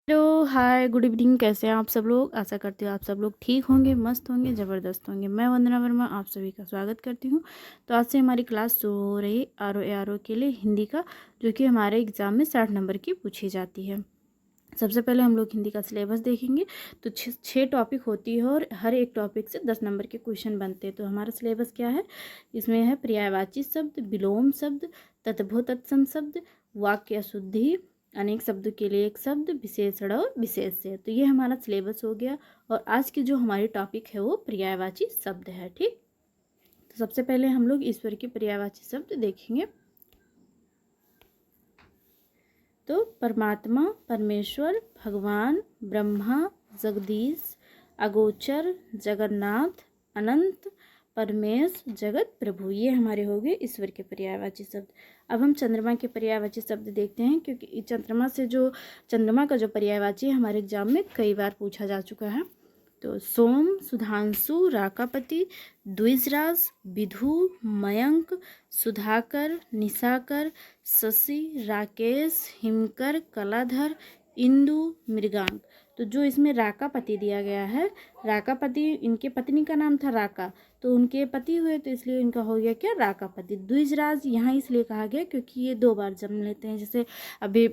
Hello, हाय, good evening. कैसे हैं आप सब लोग? आशा करती हूँ आप सब लोग ठीक होंगे, मस्त होंगे, ज़बरदस्त होंगे। मैं वंदना वर्मा आप सभी का स्वागत करती हूँ। तो आज से हमारी क्लास शुरू हो रही आर ओ के लिए हिंदी का, जो कि हमारे एग्ज़ाम में 60 नंबर की पूछी जाती है। सबसे पहले हम लोग हिंदी का सिलेबस देखेंगे। तो छः टॉपिक होती है और हर एक टॉपिक से 10 नंबर के क्वेश्चन बनते हैं। तो हमारा सिलेबस क्या है? इसमें है पर्यायवाची शब्द, विलोम शब्द, तद्भव तत्सम शब्द, वाक्य अशुद्धि, अनेक शब्दों के लिए एक शब्द, विशेषण और विशेष्य। तो ये हमारा सिलेबस हो गया। और आज की जो हमारी टॉपिक है वो पर्यायवाची शब्द है। ठीक, तो सबसे पहले हम लोग ईश्वर के पर्यायवाची शब्द देखेंगे। तो परमात्मा, परमेश्वर, भगवान, ब्रह्मा, जगदीश, अगोचर, जगन्नाथ, अनंत, परमेश, जगत प्रभु, ये हमारे हो गए ईश्वर के पर्यायवाची शब्द। अब हम चंद्रमा के पर्यायवाची शब्द देखते हैं, क्योंकि चंद्रमा का जो पर्यायवाची है हमारे एग्जाम में कई बार पूछा जा चुका है। तो सोम, सुधांशु, राकापति, द्विजराज, विधु, मयंक, सुधाकर, निशाकर, शशि, राकेश, हिमकर, कलाधर, इंदु, मृगांक। तो जो इसमें राकापति दिया गया है, राकापति इनके पत्नी का नाम था राका, तो उनके पति हुए तो इसलिए इनका हो गया क्या? राकापति। द्विजराज यहाँ इसलिए कहा गया क्योंकि ये 2 बार जन्म लेते हैं। जैसे अभी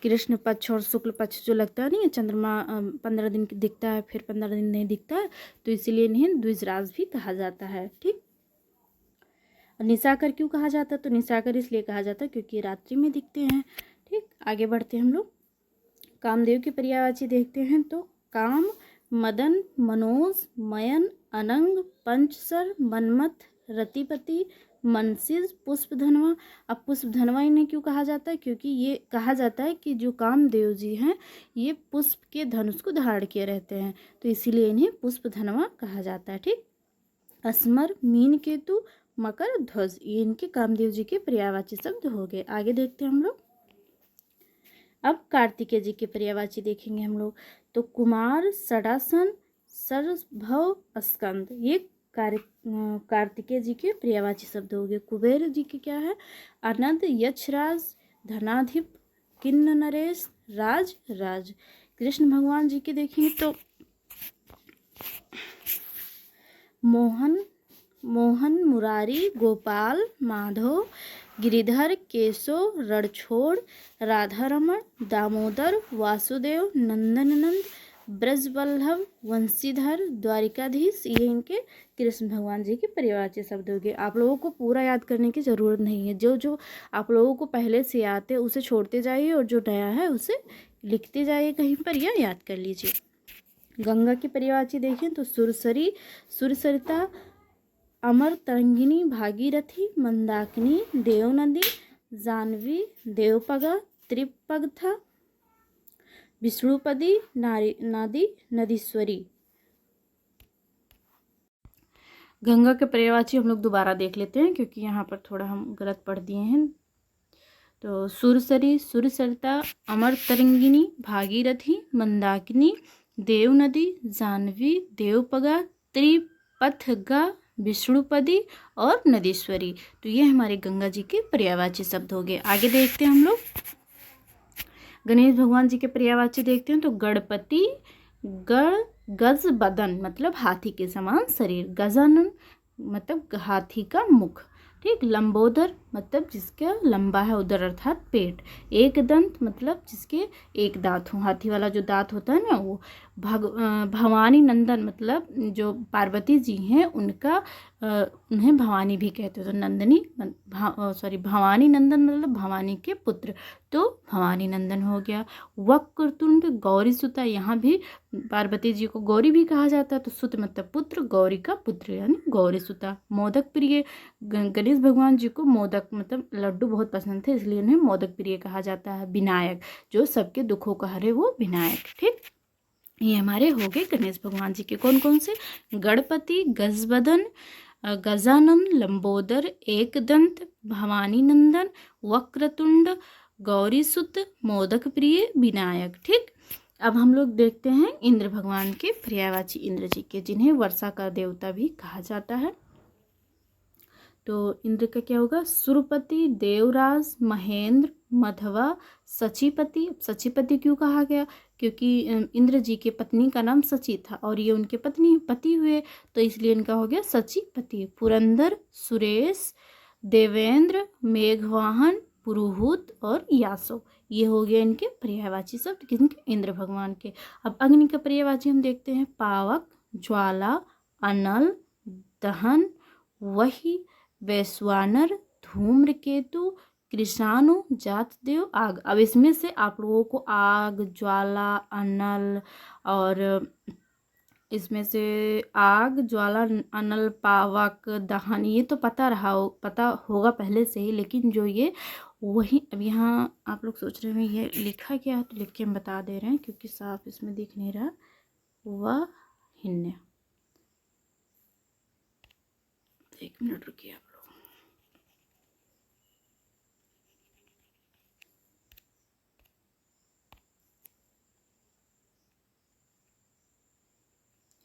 कृष्ण पक्ष और शुक्ल पक्ष जो लगता है, नहीं है, चंद्रमा 15 दिन दिखता है, फिर 15 दिन नहीं दिखता है, तो इसीलिए इन्हें द्विजराज भी कहा जाता है। ठीक, निशाकर क्यों कहा जाता है? तो निशाकर इसलिए कहा जाता है क्योंकि रात्रि में दिखते हैं। ठीक, आगे बढ़ते हैं हम लोग। कामदेव की पर्यायवाची देखते हैं। तो काम, मदन, मनोज, मयन, अनंग, पंचसर, मनमथ, रतिपति, मनसिज, पुष्पधनवा। अब पुष्पधनवा इन्हें क्यों कहा जाता है? क्योंकि ये कहा जाता है कि जो कामदेव जी हैं ये पुष्प के धनुष को धारण किए रहते हैं, तो इसीलिए इन्हें पुष्पधनवा कहा जाता है। ठीक, असमर, मीन केतु, मकर ध्वज, ये इनके कामदेव जी के पर्यायवाची शब्द हो गए। आगे देखते हैं हम लोग। अब कार्तिकेय जी के पर्यायवाची देखेंगे हम लोग। तो कुमार, षडासन, सरभव, स्कंद, ये कार्तिकेय जी के पर्यायवाची शब्द हो गए। कुबेर जी के क्या है? अनंत, यक्षराज, धनाधिप, किन्न नरेश, राज, राज। कृष्ण भगवान जी के देखेंगे तो मोहन, मोहन, मुरारी, गोपाल, माधव, गिरिधर, केशव, रणछोड़, राधारमण, दामोदर, वासुदेव, नंदननंद, ब्रजवल्लभ, वंशीधर, द्वारिकाधीश, ये इनके कृष्ण भगवान जी के पर्यायवाची शब्द हो गए। आप लोगों को पूरा याद करने की ज़रूरत नहीं है। जो जो आप लोगों को पहले से याद है उसे छोड़ते जाइए, और जो नया है उसे लिखते जाइए कहीं पर या याद कर लीजिए। गंगा की पर्यायवाची देखें तो सुरसरी, सुरसरिता, अमर तरंगिनी, भागीरथी, मंदाकिनी, देवनदी, जानवी, देवपगा, त्रिपगथा, विष्णुपदी, नादी, नदीश्वरी। गंगा के पर्यायवाची हम लोग दोबारा देख लेते हैं, क्योंकि यहाँ पर थोड़ा हम गलत पढ़ दिए हैं। तो सुरसरी, सुरसरिता, अमर तरंगिनी, भागीरथी, मंदाकिनी, देवनदी, जानवी, देवपगा, त्रिपथगा, विष्णुपदी और नदीश्वरी। तो ये हमारे गंगा जी के पर्यायवाची शब्द हो गए। आगे देखते हैं हम लोग। गणेश भगवान जी के पर्यायवाची देखते हैं। तो गणपति, गज बदन मतलब हाथी के समान शरीर, गजानन मतलब हाथी का मुख। ठीक, लंबोदर मतलब जिसका लंबा है उदर अर्थात पेट, एक दंत मतलब जिसके एक दांत हो, हाथी वाला जो दांत होता है ना वो। भवानी नंदन मतलब जो पार्वती जी हैं उनका उन्हें भवानी भी कहते हैं, तो नंदनी भवानी नंदन मतलब भवानी के पुत्र, तो भवानी नंदन हो गया। वक्रतुंड, गौरी सुता, यहाँ भी पार्वती जी को गौरी भी कहा जाता है, तो सुत मतलब पुत्र, गौरी का पुत्र यानी गौरी सुता। मोदक प्रिय, गणेश भगवान जी को मोदक मतलब लड्डू बहुत पसंद थे, इसलिए उन्हें मोदक प्रिय कहा जाता है। विनायक, जो सबके दुखों का हरे वो विनायक। ठीक, ये हमारे हो गए गणेश भगवान जी के। कौन कौन से? गणपति, गजबदन, गजानन, लंबोदर, एकदंत, भवानी नंदन, वक्रतुंड, गौरीसुत, मोदक प्रिय, विनायक। ठीक, अब हम लोग देखते हैं इंद्र भगवान के पर्यायवाची इंद्र जी के, जिन्हें वर्षा का देवता भी कहा जाता है। तो इंद्र का क्या होगा? सुरपति, देवराज, महेंद्र, मधवा, सचीपति। सचीपति क्यों कहा गया? क्योंकि इंद्र जी के पत्नी का नाम सची था और ये उनके पति हुए, तो इसलिए इनका हो गया सचीपति। पुरंदर, सुरेश, देवेंद्र, मेघवाहन, पुरुहूत और यासो, ये हो गया इनके पर्यायवाची शब्द किनके? इंद्र भगवान के। अब अग्नि का पर्यायवाची हम देखते हैं। पावक, ज्वाला, अनल, दहन, वही, वैश्वानर, धूम्रकेतु, कृषाणु, जातदेव, आग। अब इसमें से आप लोगों को आग, ज्वाला, अनल और इसमें से आग, ज्वाला, अनल, पावक, दहन ये तो पता होगा पहले से ही, लेकिन जो ये वही अब यहाँ आप लोग सोच रहे हैं ये लिखा क्या है, तो लिख के हम बता दे रहे हैं क्योंकि साफ इसमें दिख नहीं रहा। वह हिन्य, एक मिनट रुकिए आप लोग।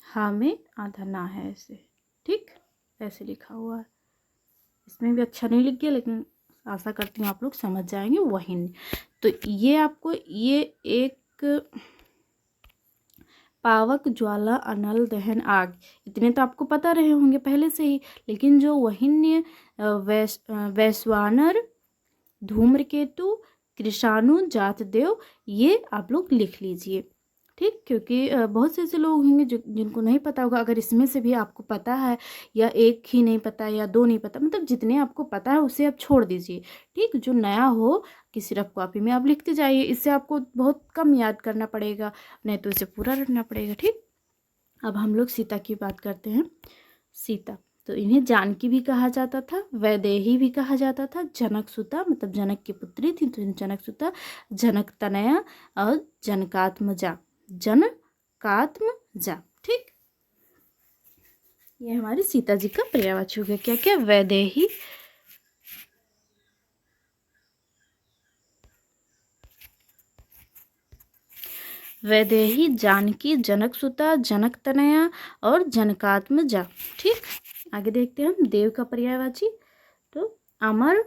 हाँ में आधा ना है ऐसे, ठीक ऐसे लिखा हुआ है। इसमें भी अच्छा नहीं लिख गया, लेकिन आशा करती हूँ आप लोग समझ जाएंगे। वही तो ये आपको ये एक पावक, ज्वाला, अनल, दहन, आग इतने तो आपको पता रहे होंगे पहले से ही, लेकिन जो वहिन्य, वैश्वानर, धूम्रकेतु, कृषाणु, जातदेव ये आप लोग लिख लीजिए, ठीक। क्योंकि बहुत से ऐसे लोग होंगे जिनको नहीं पता होगा। अगर इसमें से भी आपको पता है या एक ही नहीं पता या दो नहीं पता, मतलब जितने आपको पता है उसे आप छोड़ दीजिए, ठीक। जो नया हो किसी रफ कॉपी में आप लिखते जाइए, इससे आपको बहुत कम याद करना पड़ेगा, नहीं तो इसे पूरा रखना पड़ेगा, ठीक। अब हम लोग सीता की बात करते हैं। सीता तो इन्हें जानकी भी कहा जाता था, वैदेही भी कहा जाता था, जनक सुता मतलब जनक की पुत्री थी तो जनक सुता, जनक तनया और जनकात्मजा, जनकात्मजा, ठीक। ये हमारी सीता जी का पर्यायवाची हो गया। क्या क्या? वैदेही, वैदेही, जानकी, जनक सुता, जनक तनया और जनकात्मजा, ठीक। आगे देखते हैं हम देव का पर्यायवाची। तो अमर,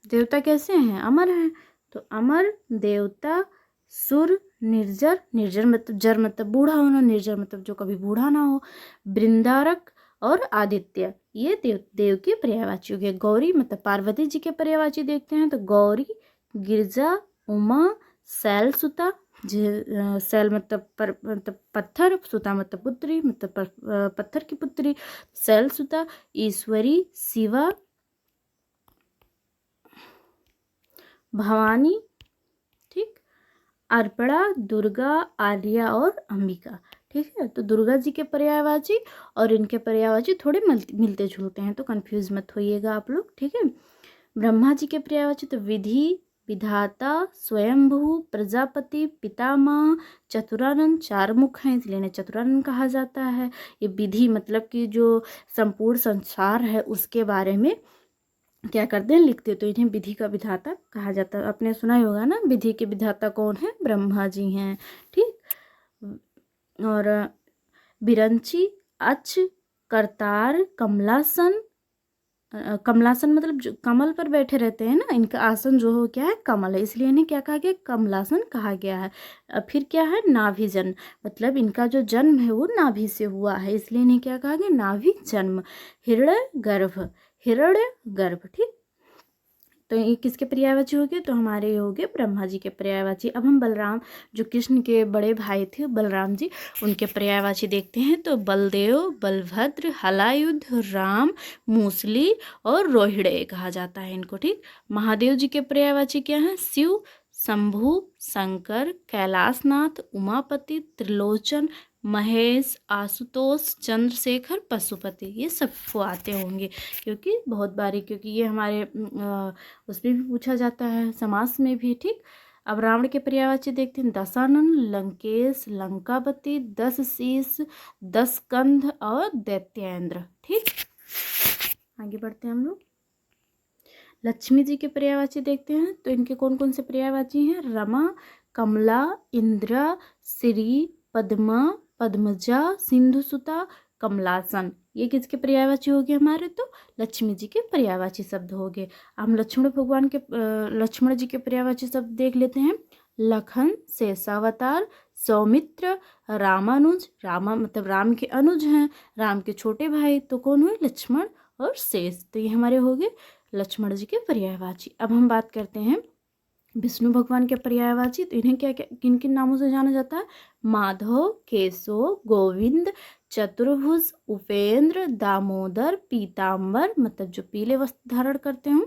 देवता कैसे हैं? अमर हैं। तो अमर देवता, सुर, निर्जर, निर्जर मतलब जर मतलब बूढ़ा होना, निर्जर मतलब जो कभी बूढ़ा ना हो, बृंदारक और आदित्य, ये देव के पर्यायवाची हो गए। गौरी मतलब पार्वती जी के पर्यायवाची देखते हैं। तो गौरी, गिरजा, उमा, शैलसुता, शैल मतलब पत्थर, सुता मतलब पुत्री मतलब पत्थर की पुत्री, शैलसुता, ईश्वरी, शिवा, भवानी, ठीक। अर्पणा, दुर्गा, आर्या और अंबिका, ठीक है। तो दुर्गा जी के पर्यायवाची और इनके पर्यायवाची थोड़े मिलते जुलते हैं, तो कंफ्यूज मत होइएगा आप लोग, ठीक है। ब्रह्मा जी के पर्यायवाची तो विधि, विधाता, स्वयंभू, प्रजापति, पितामह, चतुरानंद, चार मुख हैं इसलिए इन्हें चतुरानंद कहा जाता है। ये विधि मतलब कि जो संपूर्ण संसार है उसके बारे में क्या करते हैं? लिखते। तो इन्हें विधि का विधाता कहा जाता है। आपने सुना ही होगा ना, विधि के विधाता कौन है? ब्रह्मा जी हैं, ठीक। और बिरंची, अच, करतार, कमलासन, कमलासन मतलब जो कमल पर बैठे रहते हैं ना, इनका आसन जो हो क्या है? कमल है, इसलिए इन्हें क्या कहा गया? कमलासन कहा गया है। फिर क्या है? नाभि जन्म मतलब इनका जो जन्म है वो नाभि से हुआ है, इसलिए इन्हें क्या कहा गया? नाभि जन्म। हिरण्य गर्भ, हिरण्य गर्भ, ठीक। तो ये किसके पर्यायवाची हो गए? तो हमारे ये हो गए ब्रह्मा जी के पर्यायवाची। अब हम बलराम, जो कृष्ण के बड़े भाई थे बलराम जी, उनके पर्यायवाची देखते हैं। तो बलदेव, बलभद्र, हलायुध, राम, मूसली और रोहिड़े कहा जाता है इनको, ठीक। महादेव जी के पर्यायवाची क्या है? शिव, शंभु, शंकर, कैलाशनाथ, उमापति, त्रिलोचन, महेश, आशुतोष, चंद्रशेखर, पशुपति, ये सबको आते होंगे क्योंकि बहुत बारी, क्योंकि ये हमारे उसमें भी पूछा जाता है, समास में भी, ठीक। अब रावण के पर्यायवाची देखते हैं। दशानन, लंकेश, लंकापति, 10 शीश, 10 कंध और दैत्येंद्र, ठीक। आगे बढ़ते हैं हम लोग। लक्ष्मी जी के पर्यायवाची देखते हैं। तो इनके कौन कौन से पर्यायवाची हैं? रमा, कमला, इंद्रा, श्री, पद्मा, पद्मजा, सिंधुसुता, कमलासन, ये किसके पर्यायवाची हो गए हमारे, तो लक्ष्मी जी के पर्यायवाची शब्द हो गए। हम लक्ष्मण जी के पर्यायवाची शब्द देख लेते हैं। लखन, शेषावतार, सौमित्र, रामानुज, रामा मतलब राम के अनुज हैं, राम के छोटे भाई, तो कौन हुए, लक्ष्मण और शेष, तो ये हमारे हो गए लक्ष्मण जी के पर्यायवाची। अब हम बात करते हैं विष्णु भगवान के पर्यायवाची, तो इन्हें क्या क्या किन किन नामों से जाना जाता है, माधव, केशव, गोविंद, चतुर्भुज, उपेंद्र, दामोदर, पीताम्बर मतलब जो पीले वस्त्र धारण करते हैं,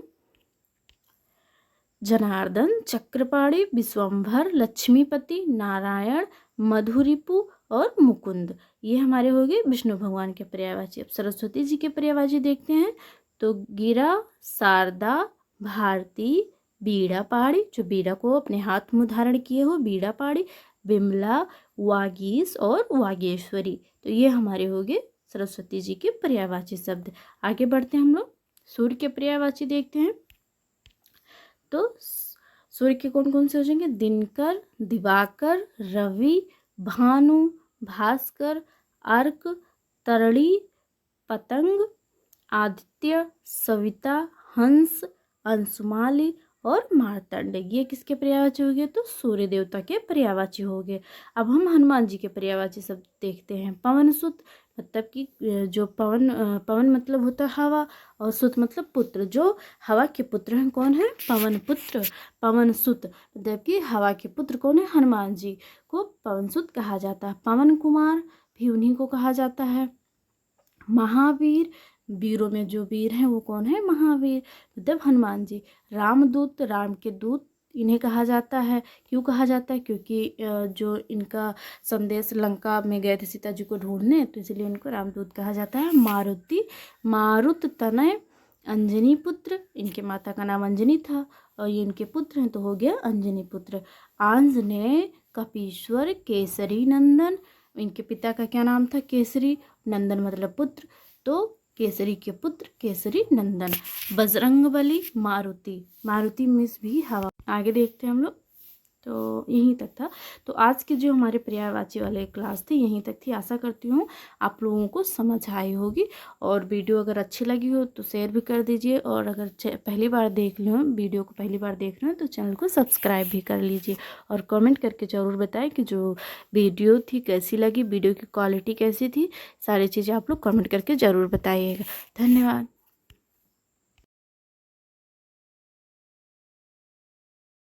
जनार्दन, चक्रपाणी, विश्वम्भर, लक्ष्मीपति, नारायण, मधुरिपु और मुकुंद, ये हमारे हो गए विष्णु भगवान के पर्यायवाची। अब सरस्वती जी के पर्यायवाची देखते हैं, तो गिरा, शारदा, भारती, बीड़ा पाड़ी, जो बीड़ा को अपने हाथ में धारण किए हो, बीड़ा पाड़ी, विमला, वागीश और वागेश्वरी, तो ये हमारे हो गए सरस्वती जी के पर्यायवाची शब्द। आगे बढ़ते हैं हम लोग सूर्य के पर्यायवाची देखते हैं। तो सूर्य के कौन कौन से हो जाएंगे, दिनकर, दिवाकर, रवि, भानु, भास्कर, अर्क, तरणी, पतंग, आदित्य, सविता, हंस, अंशुमाली और मार्तंड, ये किसके पर्यायवाची हो गए, तो सूर्य देवता के पर्यायवाची हो गए। अब हम हनुमान जी के पर्यायवाची शब्द देखते हैं। पवन सुत मतलब कि जो पवन मतलब होता है हवा, और सुत मतलब पुत्र, जो हवा के पुत्र हैं कौन है, पवन पुत्र, पवन सुत मतलब कि हवा के पुत्र कौन है, हनुमान जी को पवन सुत कहा जाता है। पवन कुमार भी उन्हीं को कहा जाता है। महावीर, वीरों में जो वीर हैं वो कौन है, महावीर मतलब हनुमान जी। रामदूत, राम के दूत इन्हें कहा जाता है। क्यों कहा जाता है, क्योंकि जो इनका संदेश लंका में गए थे सीता जी को ढूंढने, तो इसलिए इनको रामदूत कहा जाता है। मारुति, मारुत तनय, अंजनी पुत्र, इनके माता का नाम अंजनी था और ये इनके पुत्र हैं, तो हो गया अंजनी पुत्र। आंजनेय, कपीश्वर, केसरी नंदन, इनके पिता का क्या नाम था, केसरी, नंदन मतलब पुत्र, तो केसरी के पुत्र केसरी नंदन। बजरंगबली, मारुति, मारुति मीन्स भी हवा। आगे देखते हैं हम लोग, तो यहीं तक था। तो आज की जो हमारे पर्यायवाची वाले क्लास थी यहीं तक थी। आशा करती हूँ आप लोगों को समझ आई होगी, और वीडियो अगर अच्छी लगी हो तो शेयर भी कर दीजिए, और अगर पहली बार देख रहे हो वीडियो को, पहली बार देख रहे हो तो चैनल को सब्सक्राइब भी कर लीजिए, और कमेंट करके ज़रूर बताएं कि जो वीडियो थी कैसी लगी, वीडियो की क्वालिटी कैसी थी, सारी चीज़ें आप लोग कमेंट करके ज़रूर बताइएगा। धन्यवाद।